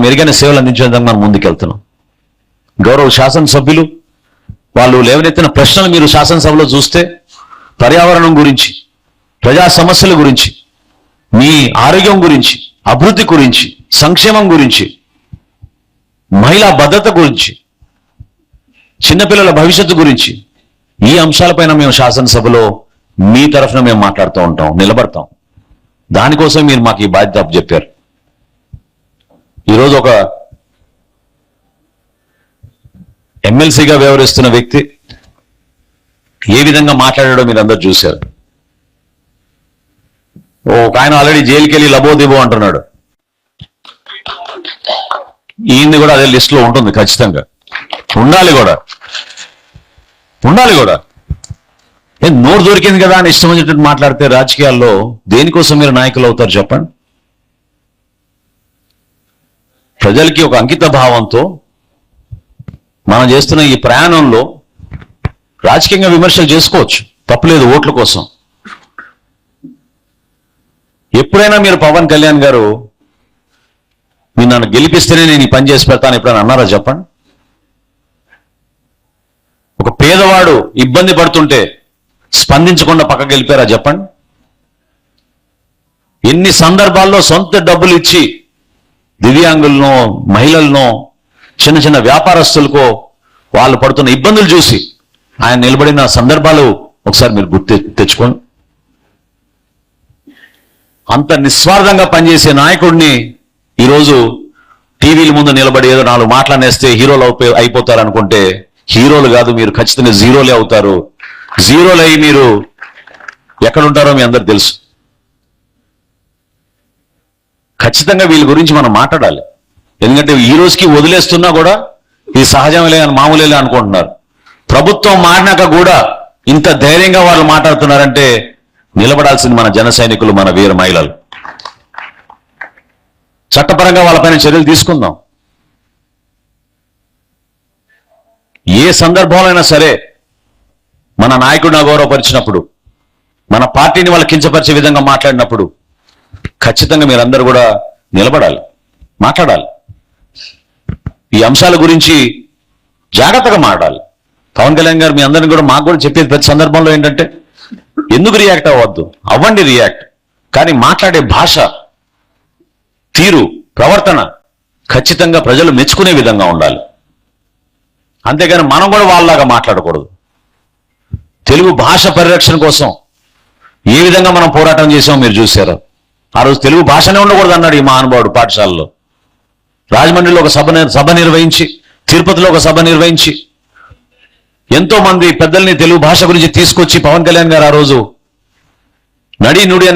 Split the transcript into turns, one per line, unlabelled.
మెరుగైన సేవలు అందించేందుకు మనం ముందుకెళ్తున్నాం. గౌరవ శాసనసభ్యులు వాళ్ళు లేవనెత్తిన ప్రశ్నలు మీరు శాసనసభలో చూస్తే పర్యావరణం గురించి, ప్రజా సమస్యల గురించి, మీ ఆరోగ్యం గురించి, అభివృద్ధి గురించి, సంక్షేమం గురించి, మహిళా భద్రత గురించి, చిన్నపిల్లల భవిష్యత్తు గురించి, ఈ అంశాలపైన మేము శాసనసభలో మీ తరఫున మేము మాట్లాడుతూ ఉంటాం, నిలబడతాం. దానికోసం మీరు మాకు ఈ బాధ్యత అప్పచెప్పారు. ఈరోజు ఒక ఎమ్మెల్సీగా వ్యవహరిస్తున్న వ్యక్తి ఏ విధంగా మాట్లాడాడో మీరు అందరూ చూశారు. ఒక ఆయన ఆల్రెడీ జైలుకి వెళ్ళి లబోదిబో అంటున్నాడు. ఈయన్ని కూడా అదే లిస్ట్ లో ఉంటుంది, ఖచ్చితంగా ఉండాలి కూడా. నోరు దొరికింది కదా అని ఇష్టం వచ్చినట్టు మాట్లాడితే రాజకీయాల్లో దేనికోసం మీరు నాయకులు అవుతారు చెప్పండి? ప్రజలకి ఒక అంకిత భావంతో మనం చేస్తున్న ఈ ప్రయాణంలో రాజకీయంగా విమర్శలు చేసుకోవచ్చు, తప్పులేదు, ఓట్ల కోసం. ఎప్పుడైనా మీరు పవన్ కళ్యాణ్ గారు మీరు నన్ను గెలిపిస్తేనే నేను ఈ పని చేసి పెడతాను ఎప్పుడైనా అన్నారా చెప్పండి? ఒక పేదవాడు ఇబ్బంది పడుతుంటే స్పందించకుండా పక్కకి వెళ్ళిపోయారా చెప్పండి? ఎన్ని సందర్భాల్లో సొంత డబ్బులు ఇచ్చి దివ్యాంగులను, మహిళలను, చిన్న చిన్న వ్యాపారస్తులకో వాళ్ళు పడుతున్న ఇబ్బందులు చూసి ఆయన నిలబడిన సందర్భాలు ఒకసారి మీరు గుర్తు తెచ్చుకోండి. అంత నిస్వార్థంగా పనిచేసే నాయకుడిని ఈరోజు టీవీల ముందు నిలబడి ఏదో 4 మాటలనేస్తే హీరోలు అయిపోతారు అనుకుంటే హీరోలు కాదు, మీరు ఖచ్చితంగా జీరోలే అవుతారు. జీరోలు అయ్యి మీరు ఎక్కడుంటారో మీ అందరు తెలుసు. ఖచ్చితంగా వీళ్ళ గురించి మనం మాట్లాడాలి. ఎందుకంటే ఈ రోజుకి వదిలేస్తున్నా కూడా ఇది సహజమేలే అని మామూలేలే అనుకుంటున్నారు. ప్రభుత్వం మారినాక కూడా ఇంత ధైర్యంగా వాళ్ళు మాట్లాడుతున్నారంటే నిలబడాల్సింది మన జన సైనికులు, మన వీర మహిళలు. చట్టపరంగా వాళ్ళపైన చర్యలు తీసుకుందాం. ఏ సందర్భంలో సరే మన నాయకుడిని అగౌరవపరిచినప్పుడు, మన పార్టీని వాళ్ళు కించపరిచే విధంగా మాట్లాడినప్పుడు ఖచ్చితంగా మీరందరూ కూడా నిలబడాలి, మాట్లాడాలి. ఈ అంశాల గురించి జాగ్రత్తగా మాట్లాడాలి. పవన్ కళ్యాణ్ గారు మీ అందరిని కూడా, మాకు కూడా చెప్పేది ప్రతి సందర్భంలో ఏంటంటే ఎందుకు రియాక్ట్ అవ్వద్దు, అవ్వండి రియాక్ట్, కానీ మాట్లాడే భాష, తీరు, ప్రవర్తన ఖచ్చితంగా ప్రజలు మెచ్చుకునే విధంగా ఉండాలి. అంతేగాని మనం కూడా వాళ్ళలాగా మాట్లాడకూడదు. తెలుగు భాష పరిరక్షణ కోసం ఏ విధంగా మనం పోరాటం చేసామో మీరు చూశారు. ఆ రోజు తెలుగు భాషనే ఉండకూడదు అన్నాడు ఈ మహానుభావుడు పాఠశాలలో. రాజమండ్రిలో ఒక సభ నిర్వహించి, తిరుపతిలో ఒక సభ నిర్వహించి ఎంతో మంది పెద్దల్ని తెలుగు భాష గురించి తీసుకొచ్చి పవన్ కళ్యాణ్ గారు ఆ రోజు నడి నుడి